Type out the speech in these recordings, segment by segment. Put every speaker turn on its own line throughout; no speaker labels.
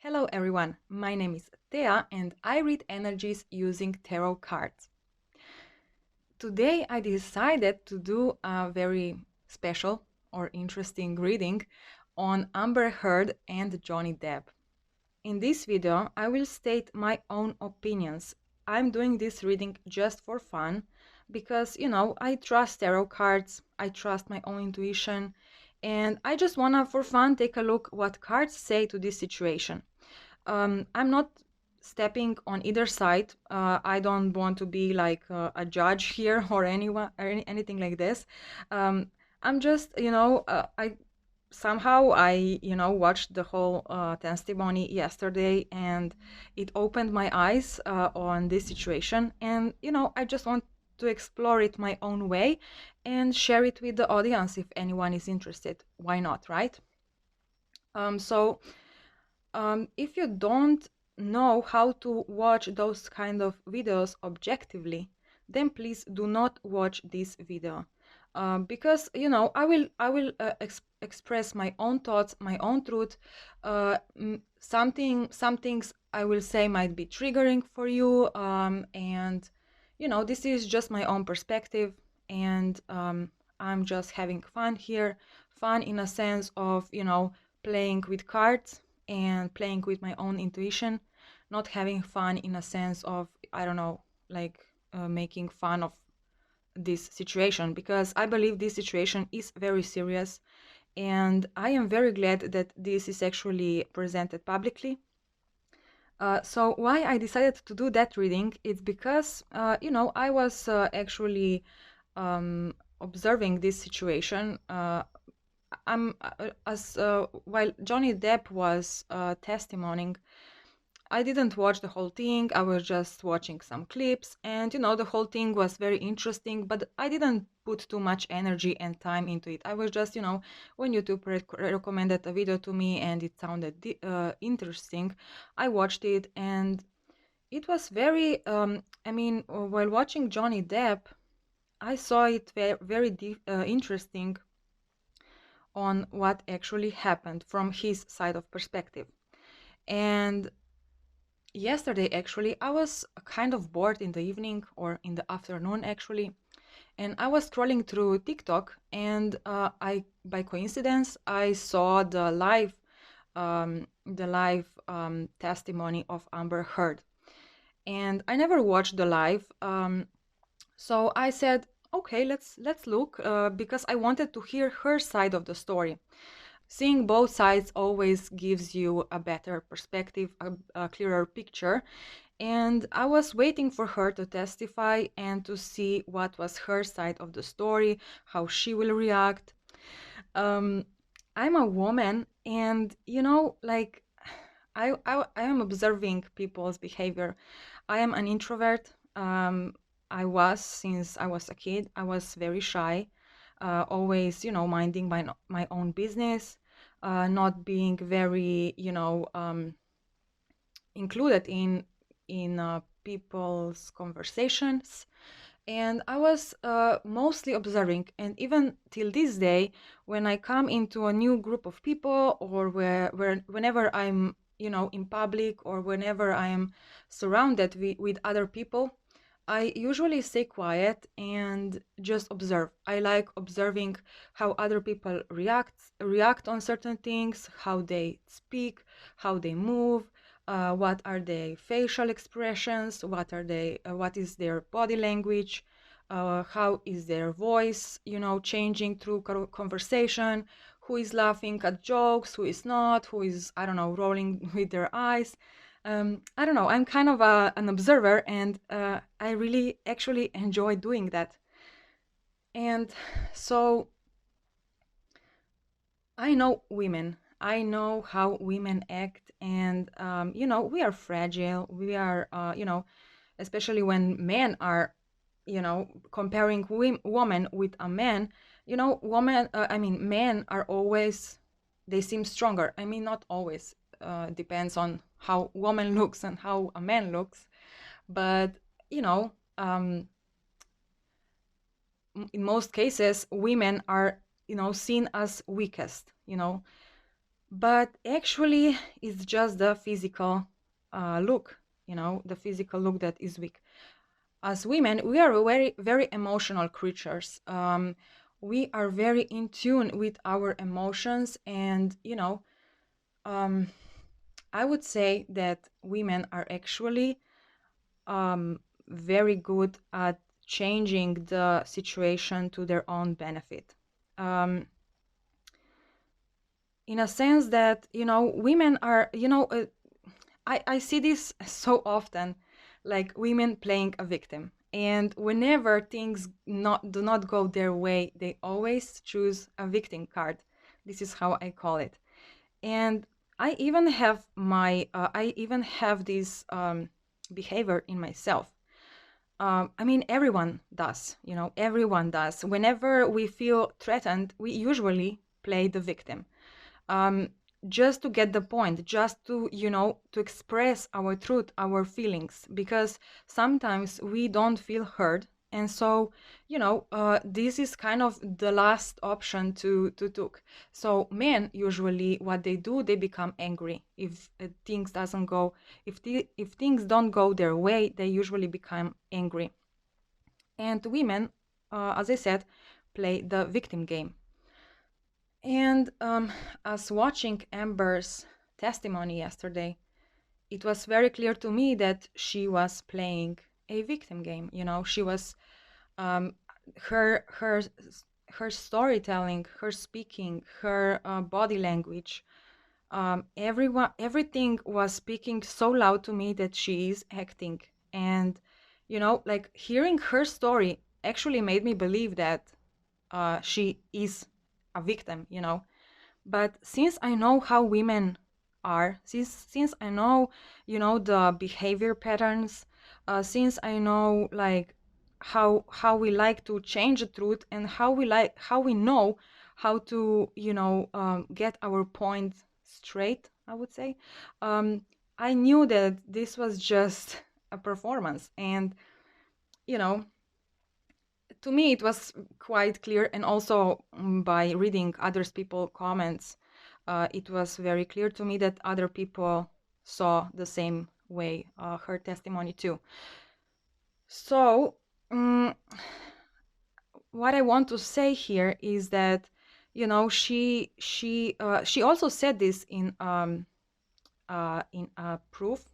Hello everyone, my name is Thea and I read energies using tarot cards. Today I decided to do a very special or interesting reading on Amber Heard and Johnny Depp. In this video I will state my own opinions. I'm doing this reading just for fun because, I trust tarot cards, I trust my own intuition, and I just wanna for fun take a look what cards say to this situation. I'm not stepping on either side. I don't want to be like a judge here or anyone or anything like this. Um, I'm just, I somehow watched the whole testimony yesterday, and it opened my eyes on this situation. And I just want to explore it my own way and share it with the audience if anyone is interested. Why not, right? So if you don't know how to watch those kind of videos objectively, then please do not watch this video. Because I will express my own thoughts, my own truth. Some things I will say might be triggering for you, and this is just my own perspective, and I'm just having fun here. Fun in a sense of playing with cards and playing with my own intuition, not having fun in a sense of, I don't know, like making fun of this situation, because I believe this situation is very serious, and I am very glad that this is actually presented publicly. So why I decided to do that reading is because, I was actually observing this situation. As while Johnny Depp was testimonying, I didn't watch the whole thing. I was just watching some clips, and the whole thing was very interesting, but I didn't put too much energy and time into it. I was just, when YouTube recommended a video to me and it sounded interesting, I watched it, and it was very, while watching Johnny Depp, I saw it very interesting on what actually happened from his side of perspective. And yesterday, actually, I was kind of bored in the evening or in the afternoon, actually, and I was scrolling through TikTok, and by coincidence, I saw the live testimony of Amber Heard, and I never watched the live, so I said, okay, let's look, because I wanted to hear her side of the story. Seeing both sides always gives you a better perspective, a clearer picture. And I was waiting for her to testify and to see what was her side of the story, how she will react. Um, I'm a woman, and like I am observing people's behavior. I am an introvert. I was since I was a kid. I was very shy, always, minding my own business, not being very, included in people's conversations. And I was mostly observing. And even till this day, when I come into a new group of people, or whenever I'm, in public, or whenever I am surrounded with other people, I usually stay quiet and just observe. I like observing how other people react on certain things, how they speak, how they move, what are their facial expressions, what is their body language, how is their voice, changing through conversation, who is laughing at jokes, who is not, who is, I don't know, rolling with their eyes. I don't know, I'm kind of an observer, and I really actually enjoy doing that. And so I know women. I know how women act, and we are fragile. We are, especially when men are, comparing woman with a man. Men are always, they seem stronger. I mean, not always. Depends on how woman looks and how a man looks, but you know, um, in most cases, women are, seen as weakest. But actually, it's just the physical look, the physical look that is weak. As women, we are very, very emotional creatures. We are very in tune with our emotions, and um, I would say that women are actually very good at changing the situation to their own benefit. Um, in a sense that, women are, I see this so often, like women playing a victim. And whenever things do not go their way, they always choose a victim card. This is how I call it. And I even have this behavior in myself. I mean, everyone does, everyone does. Whenever we feel threatened, we usually play the victim, um, just to get the point, just to, to express our truth, our feelings, because sometimes we don't feel heard. And so, this is kind of the last option to took. So men usually what they do, they become angry if things doesn't go, if things don't go their way, they usually become angry. And women, as I said, play the victim game. And as watching Amber's testimony yesterday, it was very clear to me that she was playing a victim game. She was um, her her her storytelling, her speaking, her body language. Everything was speaking so loud to me that she is acting. And like hearing her story actually made me believe that she is a victim. But since I know how women are, since I know, the behavior patterns, since I know like how we like to change the truth, and how we know how to, get our point straight, I would say, um, I knew that this was just a performance. And you know to me it was quite clear, and also by reading others people comments, it was very clear to me that other people saw the same way her testimony too. So what I want to say here is that she also said this in a proof.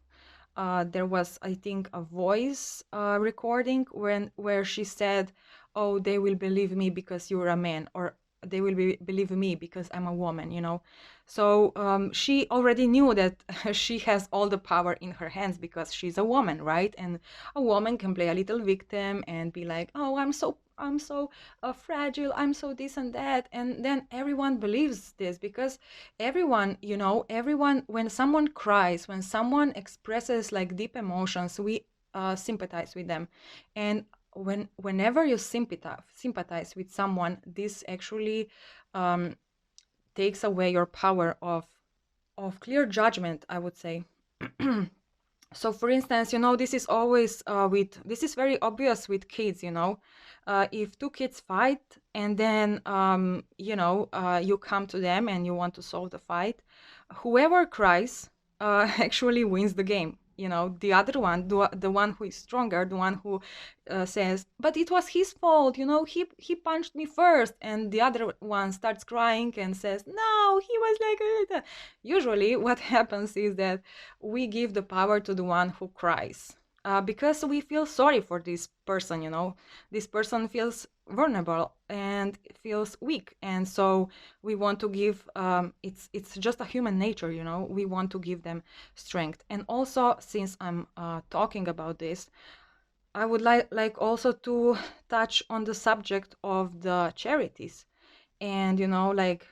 There was, I think, a voice recording where she said, "Oh, they will believe me because you're a man," or "They will believe me because I'm a woman." So she already knew that she has all the power in her hands because she's a woman, right? And a woman can play a little victim and be like, "Oh, I'm so fragile. I'm so this and that," and then everyone believes this because everyone, when someone cries, when someone expresses like deep emotions, we sympathize with them. And whenever you sympathize with someone, this actually um, takes away your power of clear judgment, I would say. So for instance, this is always this is very obvious with kids. If two kids fight, and then you come to them and you want to solve the fight, whoever cries actually wins the game. The other one, the one who is stronger, the one who says, "But it was his fault, he punched me first," and the other one starts crying and says, "No, he was like." Usually what happens is that we give the power to the one who cries, because we feel sorry for this person. This person feels vulnerable and feels weak, and so we want to give, it's just a human nature. We want to give them strength. And also, since I'm talking about this, I would like also to touch on the subject of the charities. And like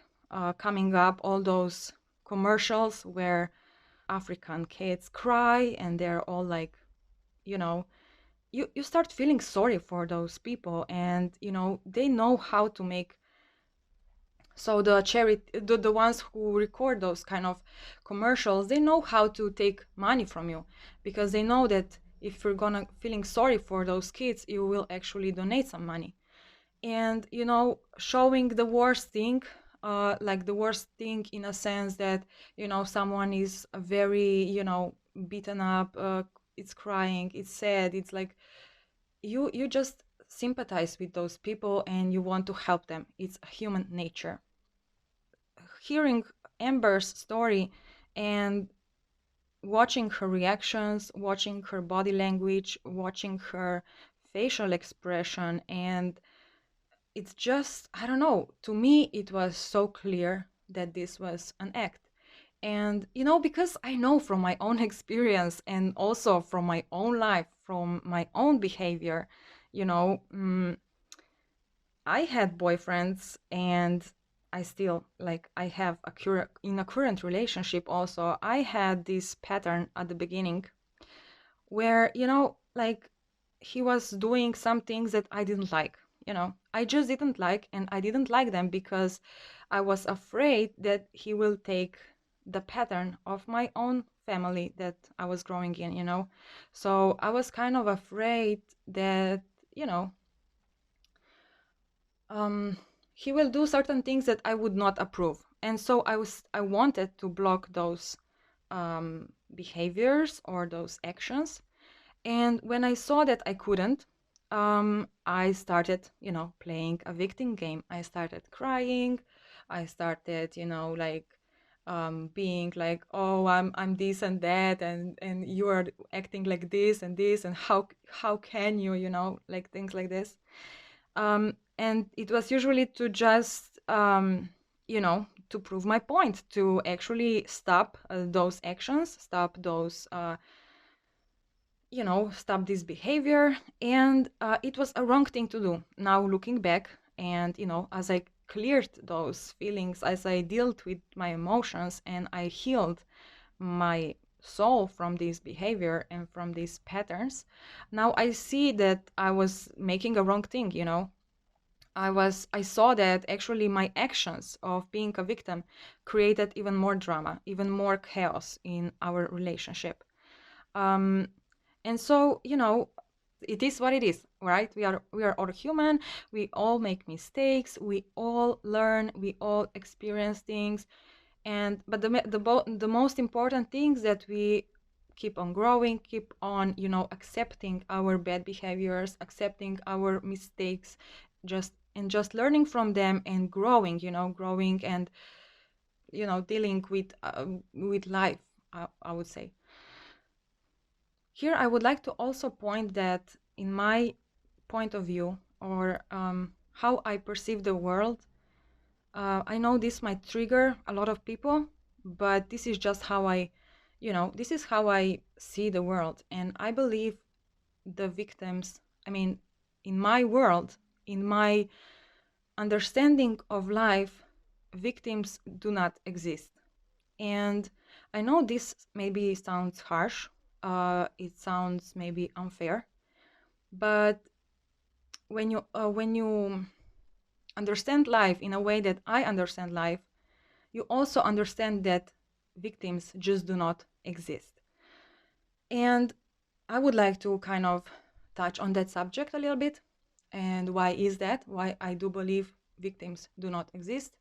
coming up all those commercials where African kids cry, and they're all like, you know, you start feeling sorry for those people. And they know how to make, so the charity, the ones who record those kind of commercials, they know how to take money from you, because they know that if you're gonna feeling sorry for those kids, you will actually donate some money. And showing the worst thing, like the worst thing in a sense that, someone is very, beaten up, it's crying, it's sad, it's like you just sympathize with those people and you want to help them. It's human nature. Hearing Amber's story and watching her reactions, watching her body language, watching her facial expression, and it's just, I don't know, to me it was so clear that this was an act. And, because I know from my own experience and also from my own life, from my own behavior, you know, mm, I had boyfriends and I still like I have in a current relationship also I had this pattern at the beginning where like he was doing some things that I didn't like. I just didn't like, and I didn't like them because I was afraid that he will take the pattern of my own family that I was growing in. So I was kind of afraid that you know um, he will do certain things that I would not approve. And so I wanted to block those behaviors or those actions. And when I saw that I couldn't, I started, playing a victim game. I started crying. I started, like being like, oh, I'm this and that, and you are acting like this, and how can you, like things like this. And it was usually to just, to prove my point, to actually stop those actions, stop those, stop this behavior. And it was a wrong thing to do. Now looking back, and, as I cleared those feelings, as I dealt with my emotions, and I healed my soul from this behavior and from these patterns, now I see that I was making a wrong thing. I saw that actually my actions of being a victim created even more drama, even more chaos in our relationship. Um, and so, it is what it is, right? We are all human. We all make mistakes. We all learn. We all experience things. And but the most important thing is that we keep on growing, keep on, accepting our bad behaviors, accepting our mistakes, just learning from them and growing, growing and dealing with life, I would say. Here I would like to also point that in my point of view, or how I perceive the world, I know this might trigger a lot of people, but this is just how this is how I see the world. And I believe the victims, I mean, in my world, in my understanding of life, victims do not exist. And I know this maybe sounds harsh, it sounds maybe unfair, but when you understand life in a way that I understand life, you also understand that victims just do not exist. And I would like to kind of touch on that subject a little bit. And why is that? Why I do believe victims do not exist.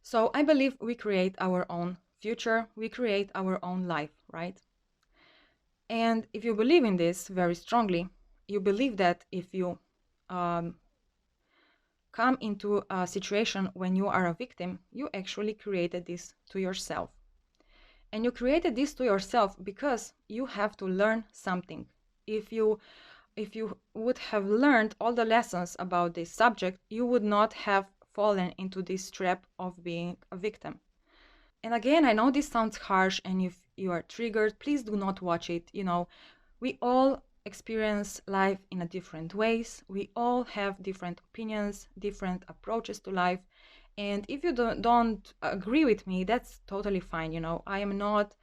So I believe we create our own future, we create our own life, right? And if you believe in this very strongly, you believe that if you um, come into a situation when you are a victim, you actually created this to yourself. And you created this to yourself because you have to learn something. If you would have learned all the lessons about this subject, you would not have fallen into this trap of being a victim. And again, I know this sounds harsh, and if you are triggered, please do not watch it. We all experience life in a different ways. We all have different opinions, different approaches to life. And if you don't agree with me, that's totally fine. I am not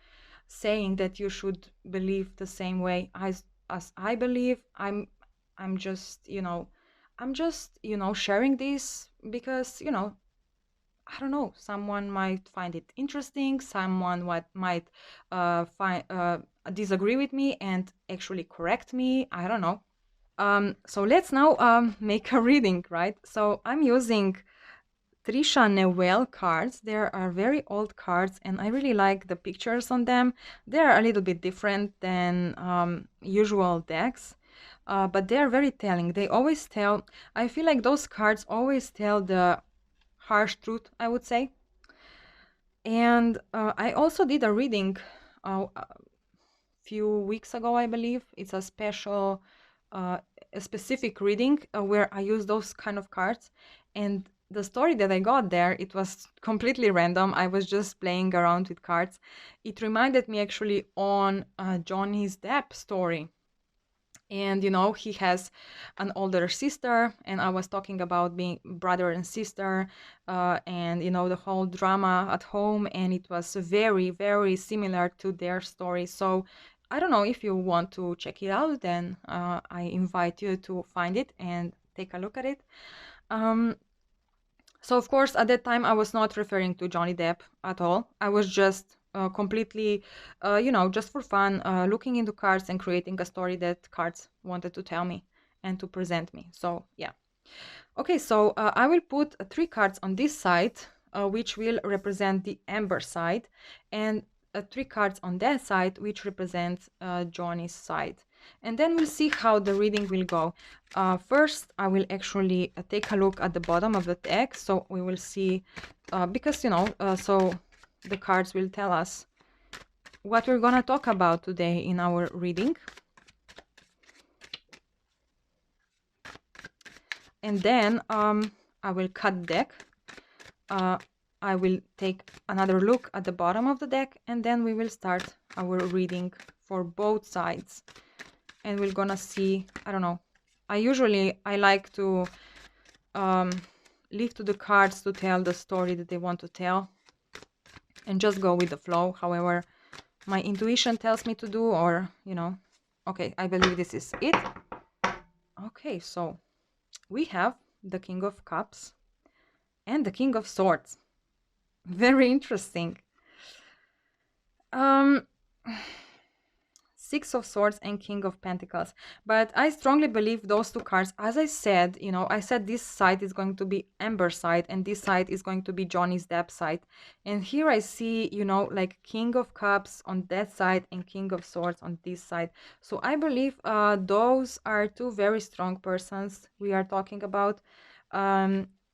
saying that you should believe the same way as I believe. I'm just, sharing this because, I don't know, someone might find it interesting, someone might find disagree with me and actually correct me. I don't know. So let's now make a reading, right? So I'm using Trisha Newell cards. There are very old cards, and I really like the pictures on them. They're a little bit different than usual decks, but they're very telling. They always tell, I feel like those cards always tell the harsh truth, I would say. And I also did a reading a few weeks ago, I believe. It's a special, a specific reading where I use those kind of cards. And the story that I got there, it was completely random. I was just playing around with cards. It reminded me actually on Johnny's Depp story. And he has an older sister, and I was talking about being brother and sister, and the whole drama at home, and it was very, very similar to their story. So I don't know, if you want to check it out, then I invite you to find it and take a look at it. So of course, at that time, I was not referring to Johnny Depp at all. I was just completely, just for fun, looking into cards and creating a story that cards wanted to tell me and to present me. So yeah. Okay, so I will put 3 cards on this side, which will represent the Amber side, and 3 cards on that side, which represent Johnny's side. And then we'll see how the reading will go. First, I will actually take a look at the bottom of the deck, so we will see, because, so the cards will tell us what we're gonna talk about today in our reading. And then I will cut the deck. I will take another look at the bottom of the deck, and then we will start our reading for both sides. And we're gonna see, I don't know, I like to leave to the cards to tell the story that they want to tell and just go with the flow, however my intuition tells me to do, or, okay, I believe this is it. Okay, so we have the King of Cups and the King of Swords. Very interesting. 6 of Swords and King of Pentacles. But I strongly believe those 2 cards, as I said, I said this side is going to be Amber side and this side is going to be Johnny's Depp side. And here I see, like King of Cups on that side and King of Swords on this side. So I believe those are 2 very strong persons we are talking about.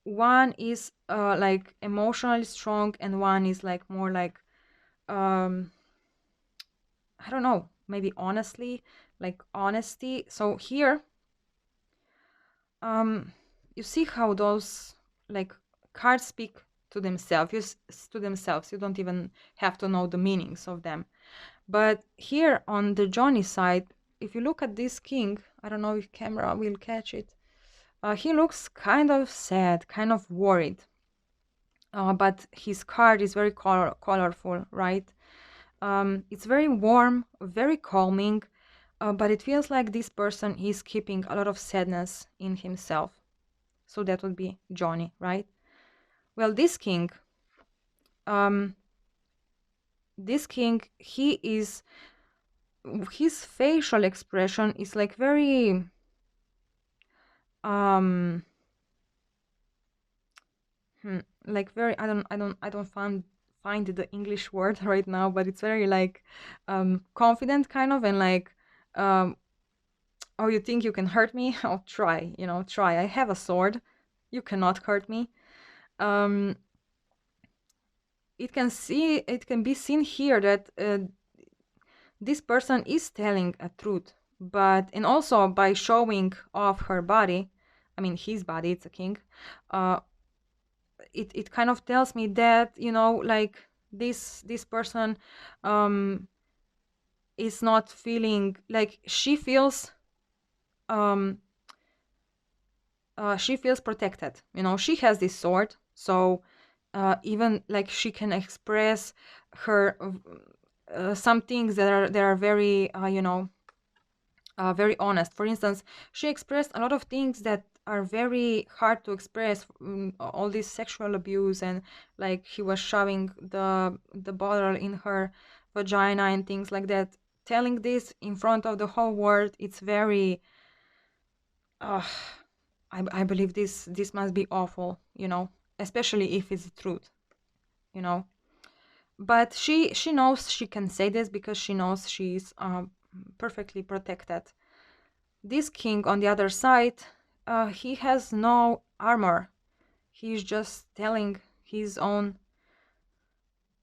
One is like emotionally strong, and one is like more like I don't know, maybe honestly, like honesty. So here you see how those like cards speak to themselves. You don't even have to know the meanings of them. But here on the Johnny side, if you look at this king, I don't know if camera will catch it, he looks kind of sad, kind of worried. But his card is very colorful, right? It's very warm, very calming, but it feels like this person is keeping a lot of sadness in himself. So that would be Johnny, right? Well, this king, his facial expression is like very, like very, I don't find the English word right now, but it's very like confident kind of, and like, oh, you think you can hurt me? I'll try, try. I have a sword. You cannot hurt me. It can be seen here that this person is telling a truth, and also by showing off her body, I mean his body, it's a king, it kind of tells me that, like this person is not feeling like she feels protected. She has this sword, so even like she can express her some things that are very very honest. For instance, she expressed a lot of things that are very hard to express, all this sexual abuse, and like he was shoving the bottle in her vagina and things like that. Telling this in front of the whole world, it's very I believe this must be awful, especially if it's the truth, you know. But she knows she can say this because she knows she's perfectly protected. This king on the other side, he has no armor. He's just telling his own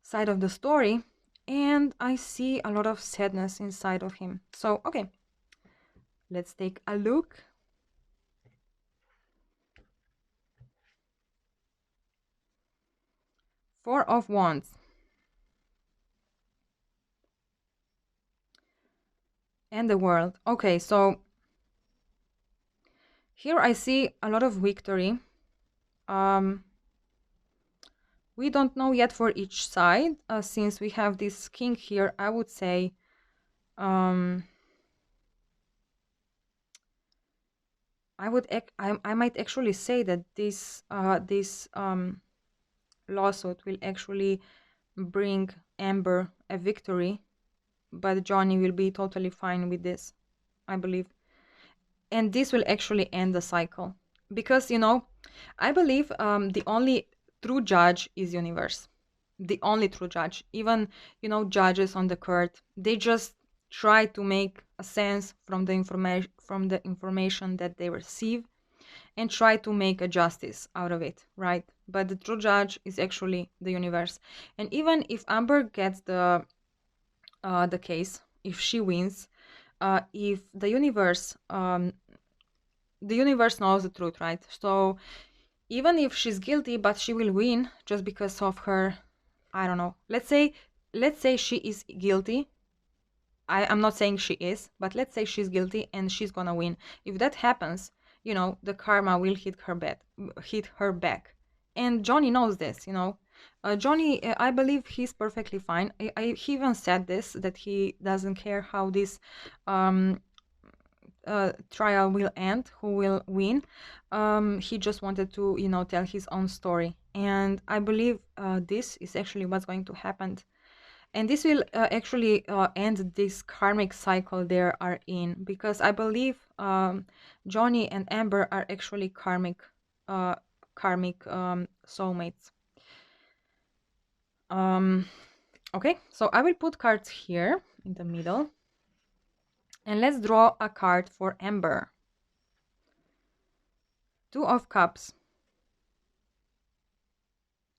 side of the story, and I see a lot of sadness inside of him. So, okay, let's take a look. Four of Wands. And the World. Okay, so here I see a lot of victory. Um, we don't know yet for each side, since we have this king here. I would say um, I might actually say that this lawsuit will actually bring Amber a victory, but Johnny will be totally fine with this, I believe. And this will actually end the cycle. Because, I believe the only true judge is universe. The only true judge. Even, judges on the court, they just try to make a sense from the information that they receive and try to make a justice out of it, right? But the true judge is actually the universe. And even if Amber gets the case, if she wins, if the universe knows the truth, right? So even if she's guilty, but she will win just because of her, I don't know. Let's say she is guilty. I'm not saying she is, but let's say she's guilty and she's gonna win. If that happens, the karma will hit her back. And Johnny knows this. Johnny, I believe he's perfectly fine. He even said this, that he doesn't care how this um, trial will end, who will win. He just wanted to, tell his own story. And I believe this is actually what's going to happen. And this will actually end this karmic cycle they are in, because I believe Johnny and Amber are actually karmic soulmates. Okay, so I will put cards here in the middle. And let's draw a card for Amber. Two of Cups.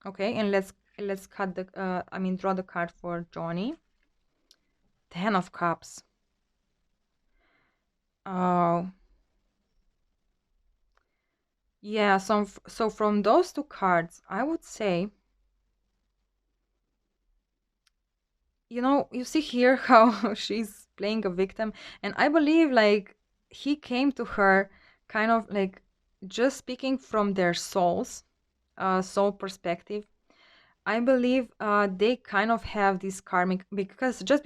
Okay, and let's cut draw the card for Johnny. 10 of Cups. Oh. Yeah, so from those two cards, I would say, you see here how she's playing a victim, and I believe like he came to her kind of like just speaking from their soul perspective. I believe they kind of have this karmic, because just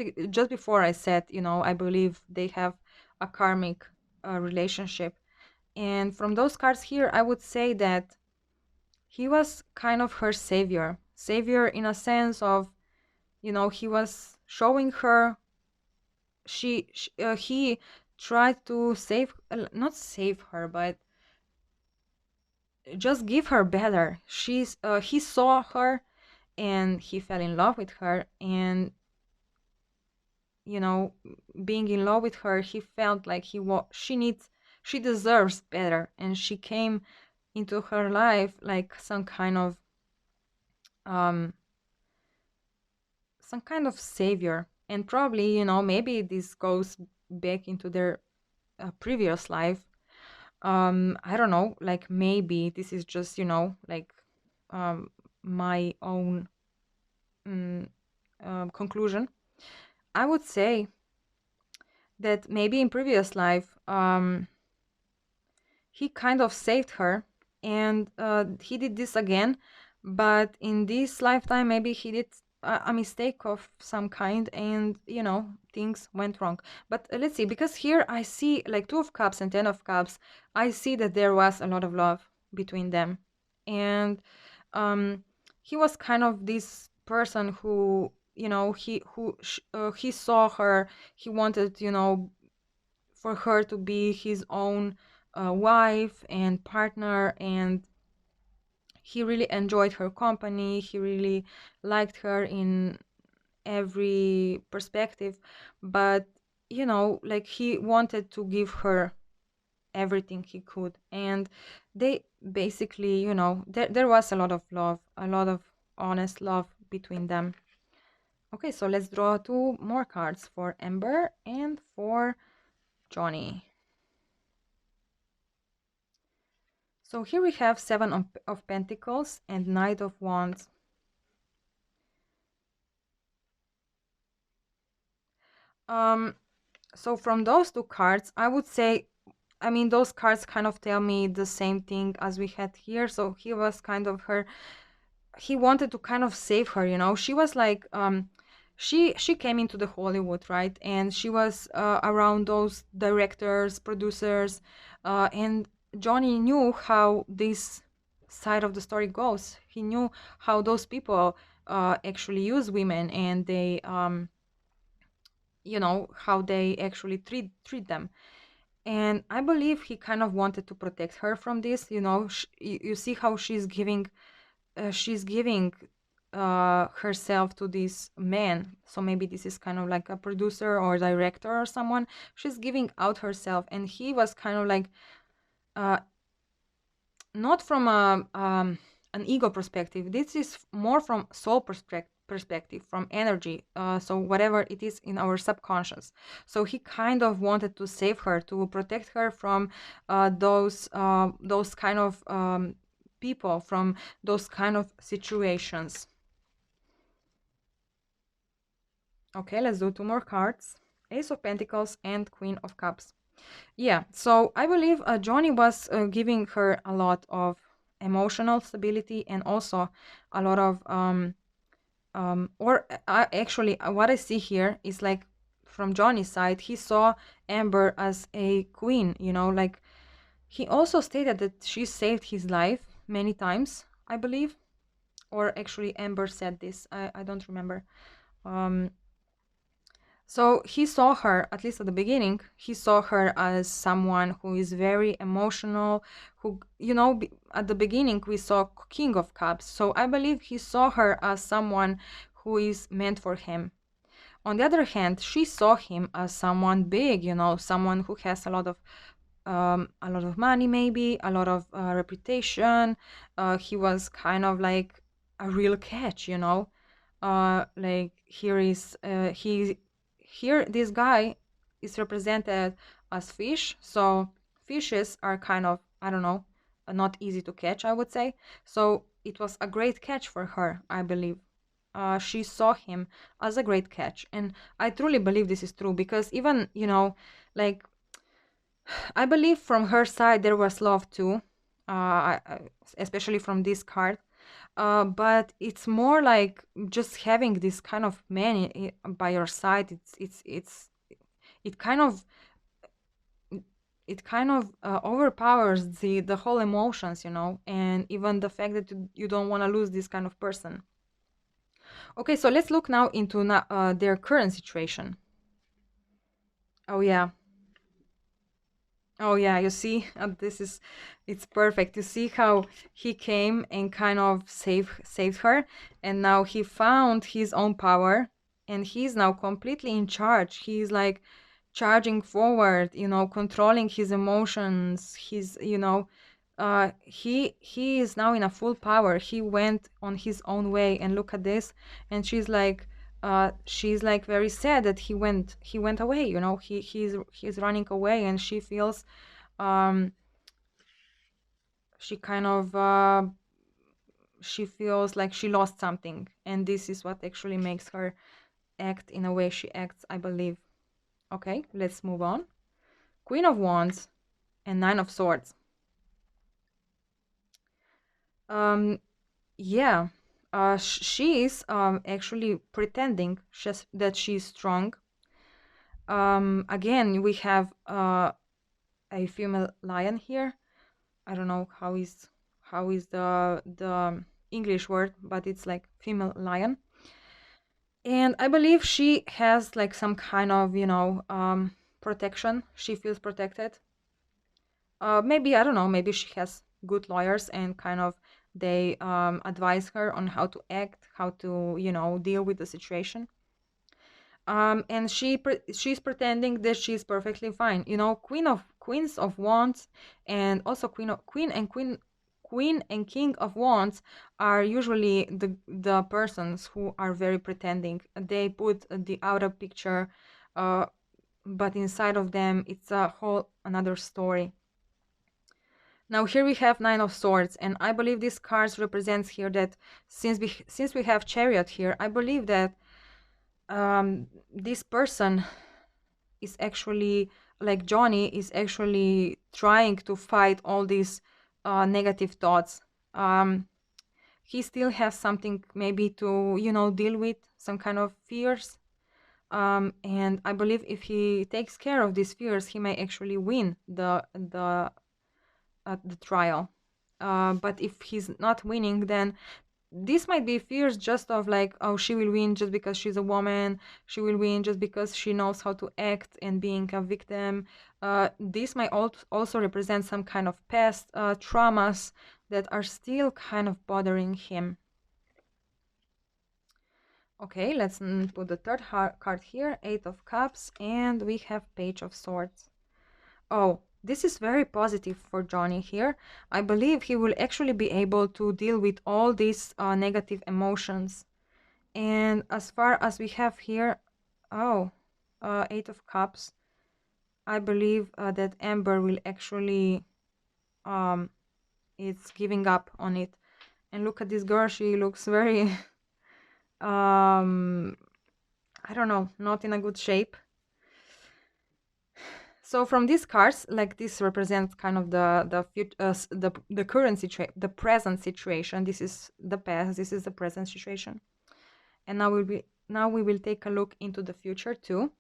before I said, I believe they have a karmic relationship. And from those cards here, I would say that he was kind of her savior. Savior in a sense of, he was showing her, he tried to not save her, but just give her better. He saw her and he fell in love with her, and being in love with her, he felt like she deserves better, and she came into her life like um some kind of savior. And probably, maybe this goes back into their previous life. I don't know, like maybe this is just, like my own conclusion. I would say that maybe in previous life, he kind of saved her, and he did this again, but in this lifetime maybe he did a mistake of some kind, and things went wrong. But let's see, because here I see like 2 of Cups and 10 of Cups. I see that there was a lot of love between them, and he was kind of this person who, he saw her, he wanted, for her to be his own wife and partner, and he really enjoyed her company. He really liked her in every perspective, but like he wanted to give her everything he could, and they basically, there was a lot of love, a lot of honest love between them. Okay, so let's draw two more cards for Amber and for Johnny. So here we have Seven of Pentacles and Knight of Wands. So from those two cards, I would say, I mean, those cards kind of tell me the same thing as we had here. So he was kind of her, he wanted to kind of save her, She was like, she came into the Hollywood, right? And she was around those directors, producers, and Johnny knew how this side of the story goes. He knew how those people actually use women, and they how they actually treat them. And I believe he kind of wanted to protect her from this. You see how she's giving herself to this man. So maybe this is kind of like a producer or director or someone. She's giving out herself, and he was kind of like uh, not from an ego perspective. This is more from soul perspective, from energy. So whatever it is in our subconscious. So he kind of wanted to save her, to protect her from those kind of people, from those kind of situations. Okay, let's do two more cards. Ace of Pentacles and Queen of Cups. Yeah, so I believe Johnny was giving her a lot of emotional stability, and also a lot of actually what I see here is like, from Johnny's side, he saw Amber as a queen, like he also stated that she saved his life many times, I believe. Or actually Amber said this, I don't remember. So he saw her, at least at the beginning, he saw her as someone who is very emotional, who, at the beginning we saw King of Cups. So I believe he saw her as someone who is meant for him. On the other hand, she saw him as someone big, someone who has a lot of money, maybe a lot of reputation. He was kind of like a real catch, like here is he here this guy is represented as fish. So fishes are kind of, I don't know, not easy to catch, I would say. So it was a great catch for her, I believe. She saw him as a great catch, and I truly believe this is true, because even, like, I believe from her side there was love too, especially from this card. But it's more like just having this kind of man by your side. It kind of overpowers the whole emotions, and even the fact that you don't want to lose this kind of person. Okay, so let's look now into their current situation. Oh yeah. Oh yeah, you see, it's perfect. You see how he came and kind of saved her, and now he found his own power, and he's now completely in charge. He's like charging forward, controlling his emotions. He is now in a full power. He went on his own way, and look at this, and she's like very sad that he went away. He's running away, and she feels um she kind of she feels like she lost something, and this is what actually makes her act in a way she acts, I believe. Okay, let's move on. Queen of Wands and Nine of Swords. um yeah, she is actually pretending that she's strong. Again, we have a female lion here. I don't know how is the English word, but it's like female lion. And I believe she has like some kind of, protection. She feels protected. Maybe, I don't know, maybe she has good lawyers and kind of They advise her on how to act, how to, you know, deal with the situation. And she's pretending that she's perfectly fine. You know, Queens of Wands, and also Queen and King of Wands are usually the persons who are very pretending. They put the outer picture, uh, but inside of them it's a whole another story. Now here we have Nine of Swords, and I believe this card represents here that since we have Chariot here, I believe that this person is actually, like Johnny, is actually trying to fight all these negative thoughts. He still has something maybe to, you know, deal with, some kind of fears. And I believe if he takes care of these fears, he may actually win the trial. But if he's not winning, then this might be fears just of like, oh, she will win just because she's a woman. She will win just because she knows how to act and being a victim. This might also represent some kind of past traumas that are still kind of bothering him. Okay, let's put the third card here, Eight of Cups, and we have Page of Swords. Oh, this is very positive for Johnny here. I believe he will actually be able to deal with all these negative emotions. And as far as we have here, oh, Eight of Cups, I believe that Amber will actually, it's giving up on it. And look at this girl, she looks very, I don't know, not in a good shape. So from these cards, like this represents kind of the current situation, the present situation. This is the past. This is the present situation, and now we will take a look into the future too.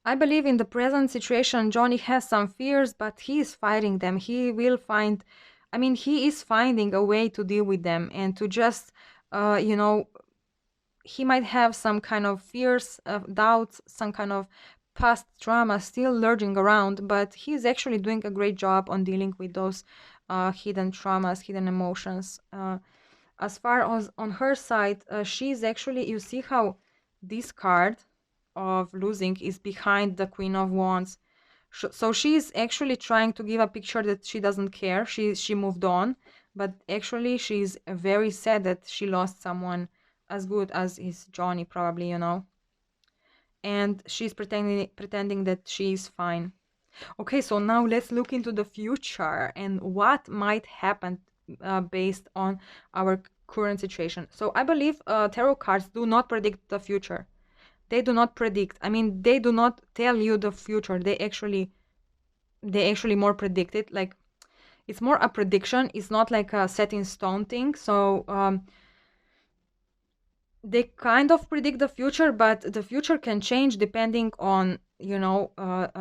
I believe in the present situation, Johnny has some fears, but he is fighting them. He will find, I mean, he is finding a way to deal with them and to just, you know, he might have some kind of fears, doubts, some kind of past trauma still lurking around, but he's actually doing a great job on dealing with those hidden traumas, hidden emotions. As far as on her side, she's actually, you see how this card of losing is behind the Queen of Wands. So she's actually trying to give a picture that she doesn't care. She moved on, but actually she's very sad that she lost someone as good as is Johnny, probably, you know. And she's pretending that she's fine. Okay, so now let's look into the future and what might happen based on our current situation. So I believe tarot cards do not predict the future. They do not predict. I mean, they do not tell you the future. They actually more predict it. Like, it's more a prediction. It's not like a set in stone thing. So they kind of predict the future, but the future can change depending on, you know,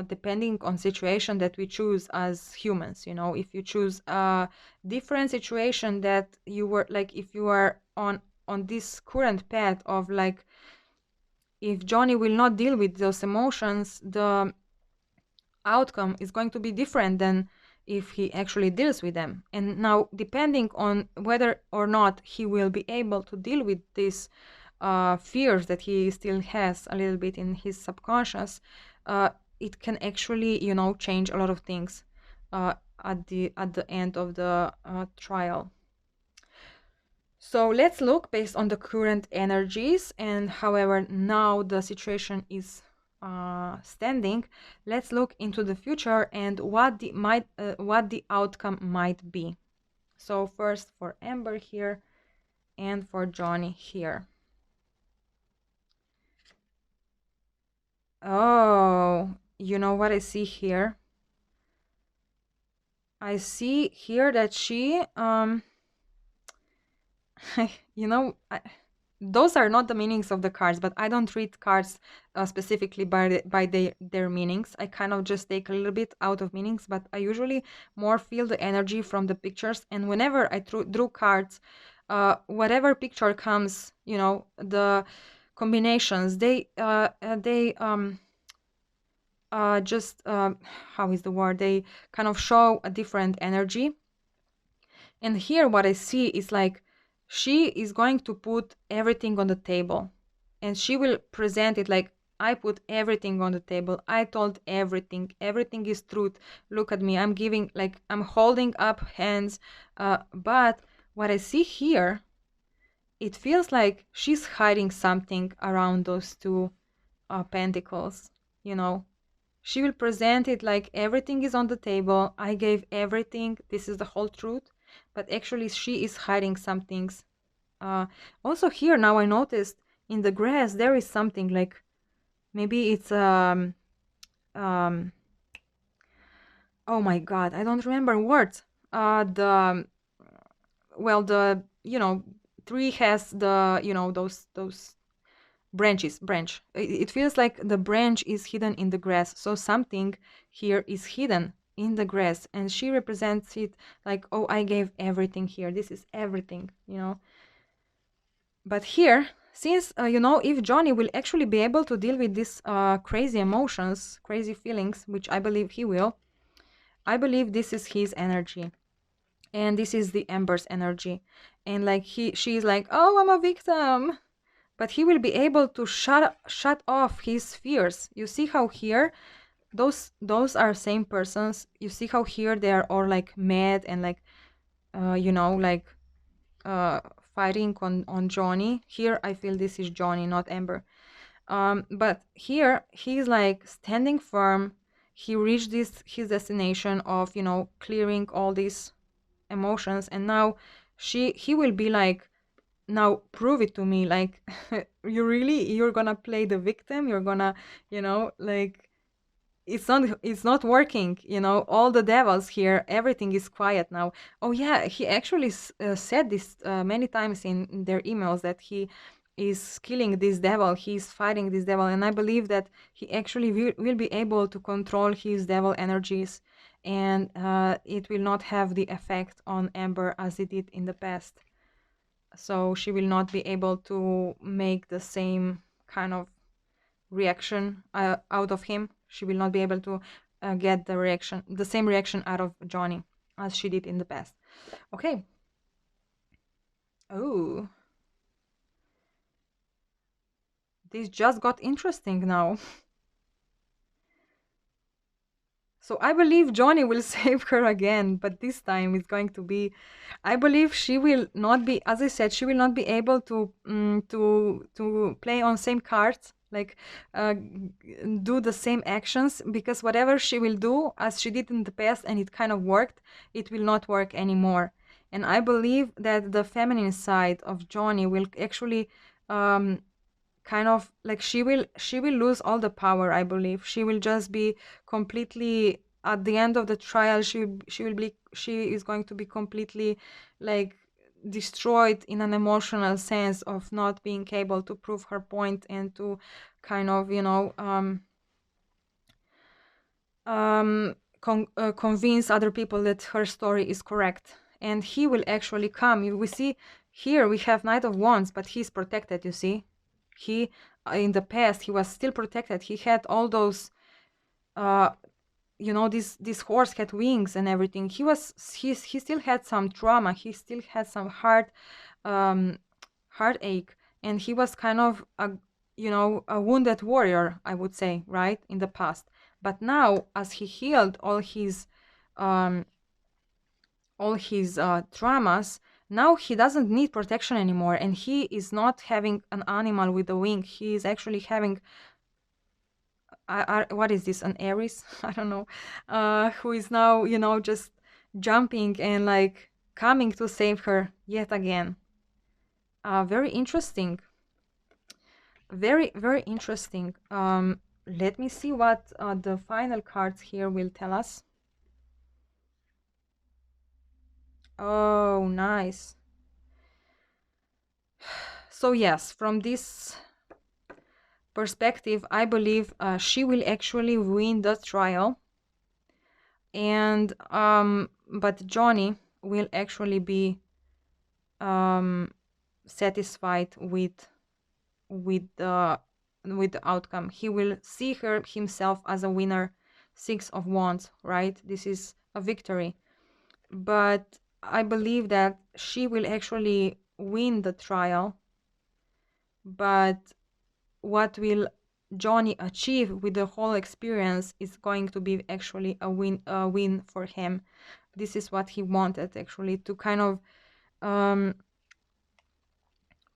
depending on situation that we choose as humans. You know, if you choose a different situation that you were like, if you are on this current path of like, if Johnny will not deal with those emotions, the outcome is going to be different than if he actually deals with them. And now, depending on whether or not he will be able to deal with these fears that he still has a little bit in his subconscious, it can actually, you know, change a lot of things at the end of the trial. So let's look based on the current energies, and however now the situation is standing. Let's look into the future and what the outcome might be. So first for Amber here and for Johnny here. Oh, you know what I see here? I see here that she you know, those are not the meanings of the cards, but I don't read cards specifically by their meanings. I kind of just take a little bit out of meanings, but I usually more feel the energy from the pictures. And whenever I drew cards, whatever picture comes, you know, the combinations, they just how is the word? They kind of show a different energy. And here what I see is like she is going to put everything on the table, and she will present it like, I put everything on the table. I told everything. Everything is truth. Look at me. I'm giving, like, I'm holding up hands. But what I see here, it feels like she's hiding something around those two pentacles, you know. She will present it like everything is on the table. I gave everything. This is the whole truth. But actually, she is hiding some things. Also here, now I noticed in the grass, there is something like, maybe it's, oh my God, I don't remember words. Well, the, you know, tree has the, you know, those branch. It feels like the branch is hidden in the grass. So something here is hidden in the grass, and she represents it like, oh, I gave everything here. This is everything, you know. But here, since, you know, if Johnny will actually be able to deal with these crazy emotions, crazy feelings, which I believe he will, I believe this is his energy. And this is the Ember's energy. And like she's like, oh, I'm a victim. But he will be able to shut off his fears. You see how here, those are same persons. You see how here they are all like mad and like, you know, like uh, fighting on Johnny. Here I feel this is Johnny, not Amber. But here he's like standing firm. He reached his destination of, you know, clearing all these emotions, and now he will be like, now prove it to me, like you're gonna play the victim, you're gonna, you know, like it's not working, you know, all the devils here, everything is quiet now. Oh yeah, he actually said this many times in their emails, that he is killing this devil, he's fighting this devil, and I believe that he actually will be able to control his devil energies, and it will not have the effect on Amber as it did in the past. So she will not be able to make the same kind of reaction out of him. She will not be able to get the same reaction out of Johnny as she did in the past. Okay. Oh, this just got interesting now. So I believe Johnny will save her again, but this time it's going to be, I believe she will not be, as I said, she will not be able to to play on same cards, like do the same actions, because whatever she will do, as she did in the past, and it kind of worked, it will not work anymore. And I believe that the feminine side of Johnny will actually kind of like, she will lose all the power. I believe she will just be completely, at the end of the trial, she is going to be completely like destroyed in an emotional sense of not being able to prove her point and to kind of, you know, convince other people that her story is correct. And he will actually come. We see here we have Knight of Wands, but he's protected, you see. He, in the past, he was still protected. He had all those, you know, this horse had wings and everything. He still had some trauma. He still had some heartache, and he was kind of a, you know, a wounded warrior, I would say, right, in the past. But now, as he healed um, all his traumas, now he doesn't need protection anymore, and he is not having an animal with a wing. He is actually having, what is this, an Aries? I don't know, who is now, you know, just jumping and like coming to save her yet again. Very interesting. Very, very interesting. Let me see what the final cards here will tell us. Oh, nice. So yes, from this perspective, I believe she will actually win the trial, and but Johnny will actually be satisfied with the outcome. He will see her himself as a winner. 6 of Wands, right? This is a victory. But I believe that she will actually win the trial, but what will Johnny achieve with the whole experience is going to be actually a win for him. This is what he wanted, actually, to kind of um,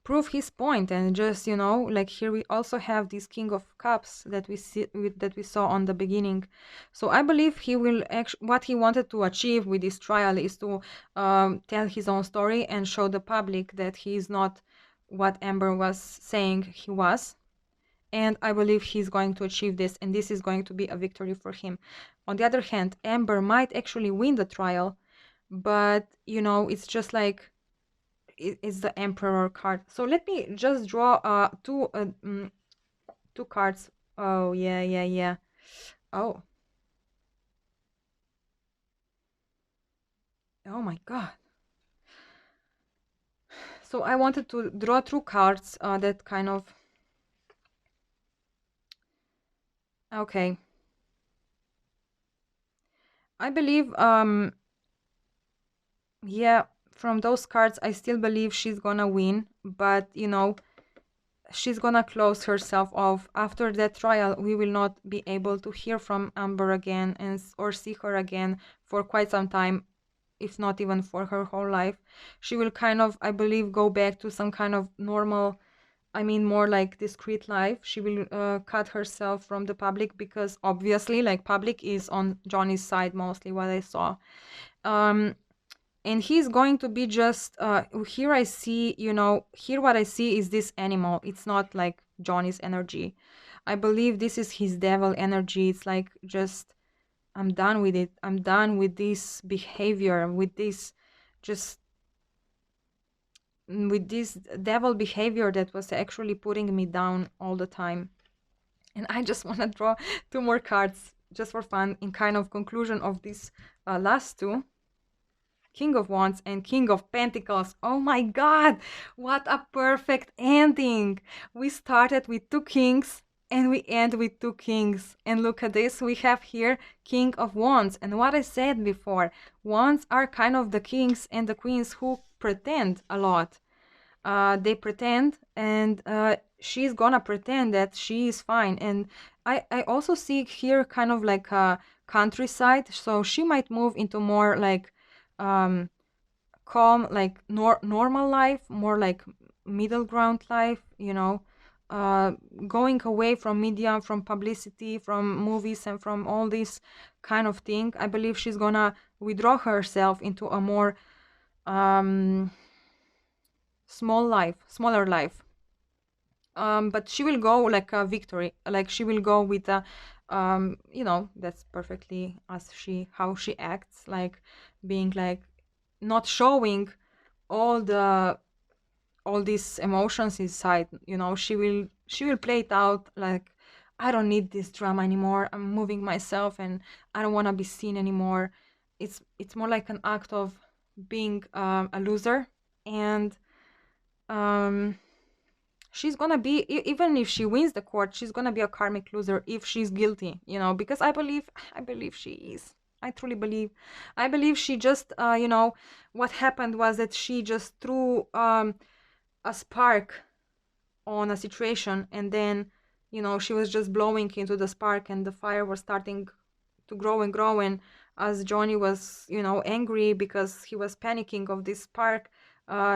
prove his point. And just, like, here we also have this King of Cups that we saw on the beginning. So I believe he will what he wanted to achieve with this trial is to tell his own story and show the public that he is not what Amber was saying he was. And I believe he's going to achieve this, and this is going to be a victory for him. On the other hand, Amber might actually win the trial, but it's just like it's the Emperor card. So let me just draw two cards. Oh, yeah, yeah, yeah. Oh. Oh my God. So I wanted to draw two cards that kind of... Okay. I believe, yeah, from those cards, I still believe she's gonna win, but, she's gonna close herself off. After that trial, we will not be able to hear from Amber again or see her again for quite some time, if not even for her whole life. She will kind of, I believe, go back to some kind of normal, I mean, more like discreet life. She will cut herself from the public because obviously, like, public is on Johnny's side mostly, what I saw. And he's going to be just here I see, here what I see is this animal. It's not like Johnny's energy. I believe this is his devil energy. It's like, just, I'm done with it. I'm done with this behavior, with this, just with this devil behavior that was actually putting me down all the time. And I just want to draw two more cards just for fun in kind of conclusion of these last two. King of Wands and King of Pentacles. Oh my God, what a perfect ending. We started with two kings and we end with two kings. And look at this, we have here King of Wands. And what I said before, wands are kind of the kings and the queens who pretend a lot. They pretend, and she's gonna pretend that she is fine. And I also see here kind of like a countryside, so she might move into more like um, calm, like normal life, more like middle ground life, uh, going away from media, from publicity, from movies, and from all this kind of thing. I believe she's gonna withdraw herself into a more smaller life. But she will go like a victory, like she will go with a, that's perfectly as how she acts, like being like not showing all these emotions inside. She will play it out like, I don't need this drama anymore. I'm moving myself, and I don't want to be seen anymore. It's more like an act of being a loser, and she's gonna be, even if she wins the court, she's gonna be a karmic loser if she's guilty, because I believe she is. I truly believe. I believe she just, what happened was that she just threw a spark on a situation, and then, she was just blowing into the spark, and the fire was starting to grow and grow. And as Johnny was, angry because he was panicking of this spark,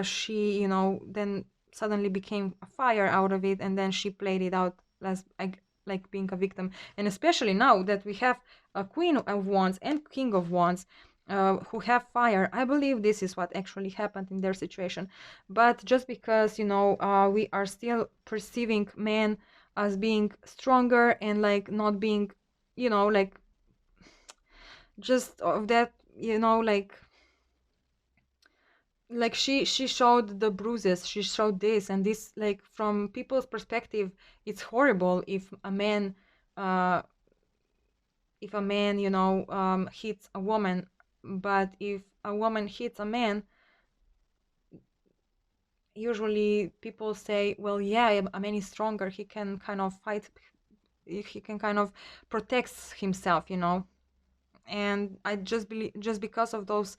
she, then suddenly became a fire out of it, and then she played it out as like being a victim. And especially now that we have a Queen of Wands and King of Wands, who have fire, I believe this is what actually happened in their situation. But just because, we are still perceiving men as being stronger and like not being, like, just of that, like she showed the bruises, she showed this and this. Like, from people's perspective, it's horrible uh if a man, hits a woman. But if a woman hits a man, usually people say, well, yeah, a man is stronger, he can kind of fight, he can kind of protect himself. And I just believe, just because of those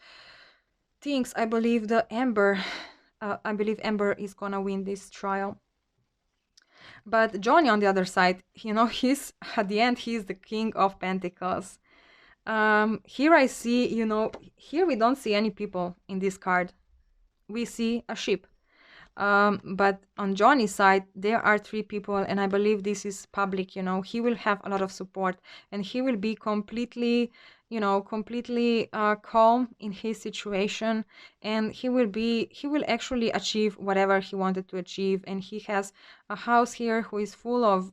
things, I believe Amber is gonna win this trial. But Johnny, on the other side, he's at the end, he's the King of Pentacles. Here I see, here we don't see any people in this card. We see a ship. But on Johnny's side, there are three people, and I believe this is public. He will have a lot of support, and he will be completely, completely calm in his situation, and he will actually achieve whatever he wanted to achieve. And he has a house here who is full of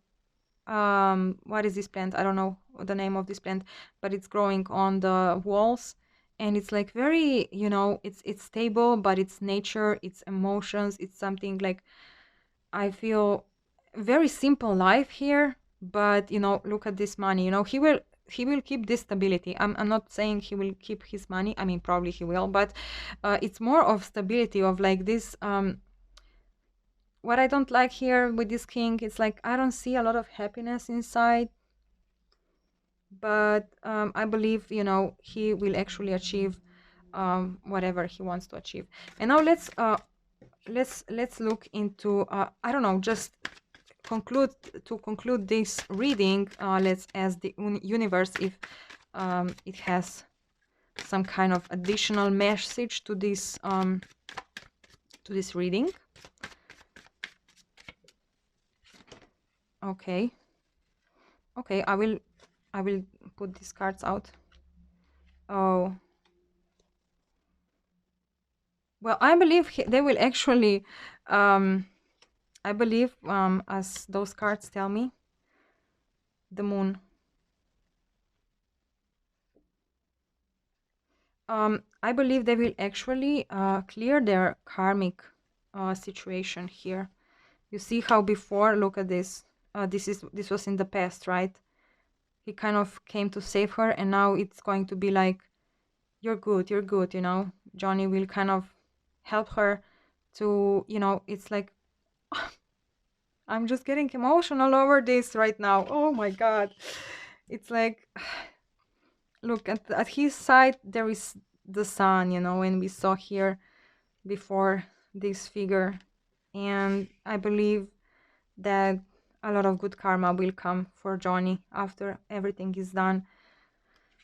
what is this plant? I don't know the name of this plant, but it's growing on the walls, and it's like very, it's stable, but it's nature, it's emotions, it's something like, I feel very simple life here. But look at this money. He will keep this stability. I'm not saying he will keep his money. I mean, probably he will, but it's more of stability, of like this. What I don't like here with this king, it's like I don't see a lot of happiness inside. But I believe, he will actually achieve whatever he wants to achieve. And now let's look into I don't know, just conclude this reading. Let's ask the universe if it has some kind of additional message to this reading. Okay, I will put these cards out. Oh, well, I believe they will actually I believe, as those cards tell me, the moon. I believe they will actually clear their karmic situation here. You see how before, look at this. This was in the past, right? He kind of came to save her, and now it's going to be like, you're good, Johnny will kind of help her to, it's like, I'm just getting emotional over this right now. Oh my God. It's like, look at his side, there is the sun, and we saw here before this figure. And I believe that a lot of good karma will come for Johnny after everything is done.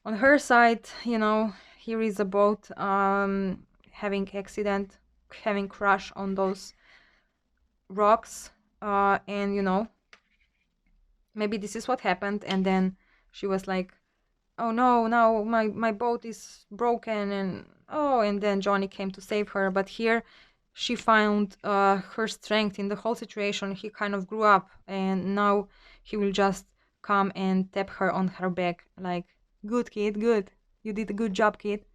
On her side, here is a boat having accident, having crash on those rocks, and maybe this is what happened. And then she was like, oh no, now my boat is broken, and then Johnny came to save her. But here she found her strength in the whole situation. He kind of grew up, and now he will just come and tap her on her back like, good kid, good, you did a good job, kid.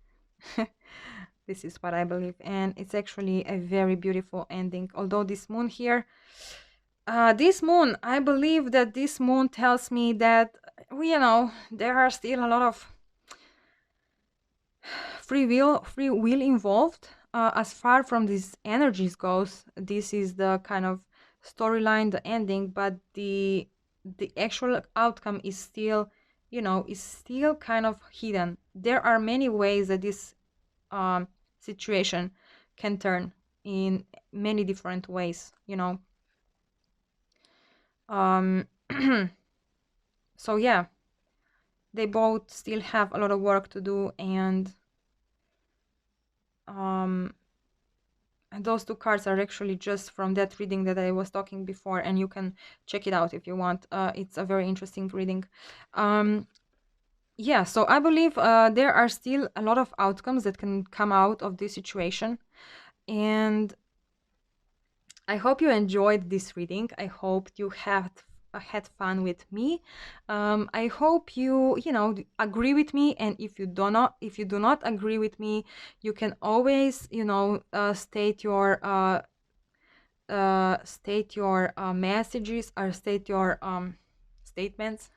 This is what I believe, and it's actually a very beautiful ending. Although this moon here, I believe that this moon tells me that, there are still a lot of free will involved. As far from these energies goes, this is the kind of storyline, the ending, but the actual outcome is still, kind of hidden. There are many ways that this situation can turn in many different ways, so yeah, they both still have a lot of work to do, and those two cards are actually just from that reading that I was talking before, and you can check it out if you want. It's a very interesting reading. Yeah, so I believe there are still a lot of outcomes that can come out of this situation, and I hope you enjoyed this reading. I hope you have had fun with me. I hope you agree with me, and if you do not agree with me, you can always state your messages, or state your statements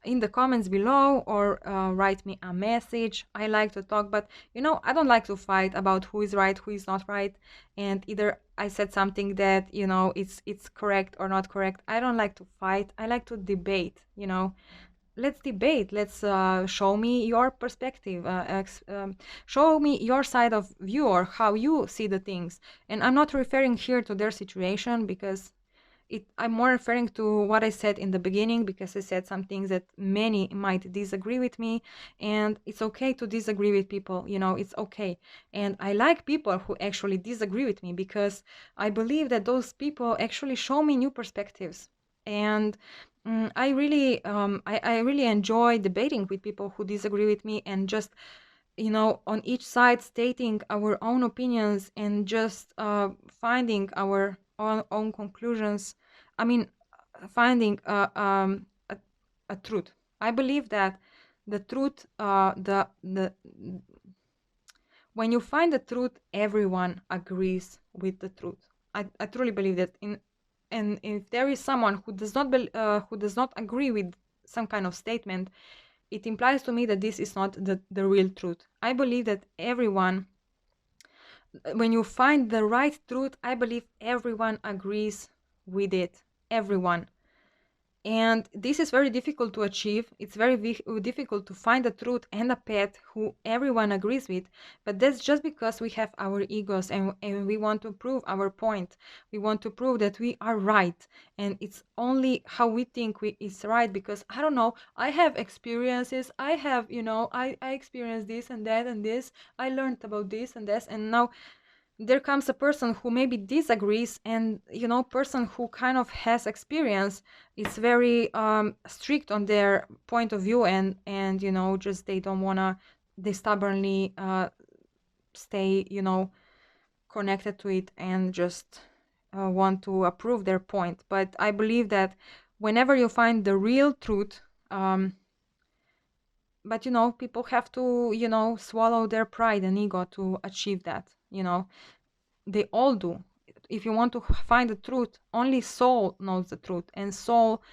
in the comments below, or write me a message. I like to talk, but I don't like to fight about who is right, who is not right, and either I said something that it's correct or not correct. I don't like to fight. I like to debate. let's debate. Let's show me your perspective, show me your side of view or how you see the things. And I'm not referring here to their situation, because I'm more referring to what I said in the beginning, because I said some things that many might disagree with me, and it's okay to disagree with people, it's okay. And I like people who actually disagree with me, because I believe that those people actually show me new perspectives. And I really enjoy debating with people who disagree with me, and just on each side stating our own opinions, and just finding our own conclusions. I mean, finding a truth. I believe that the truth, the when you find the truth, everyone agrees with the truth. I truly believe that. And if there is someone who does not agree with some kind of statement, it implies to me that this is not the real truth. I believe that everyone, when you find the right truth, I believe everyone agrees with it. Everyone. And this is very difficult to achieve. It's very difficult to find the truth and a path who everyone agrees with. But that's just because we have our egos, and we want to prove our point. We want to prove that we are right. And it's only how we think is right, because I don't know, I have experiences. I have, I experienced this and that and this. I learned about this and this. And now there comes a person who maybe disagrees, and person who kind of has experience is very strict on their point of view, and just they don't wanna, they stubbornly stay connected to it, and just want to approve their point. But I believe that whenever you find the real truth, but people have to swallow their pride and ego to achieve that. They all do. If you want to find the truth, only soul knows the truth, and soul,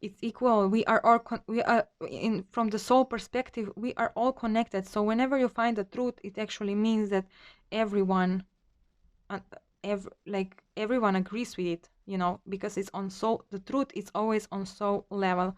it's equal. We are all we are in from the soul perspective. We are all connected. So whenever you find the truth, it actually means that everyone, uh, like everyone agrees with it. Because it's on soul. The truth is always on soul level.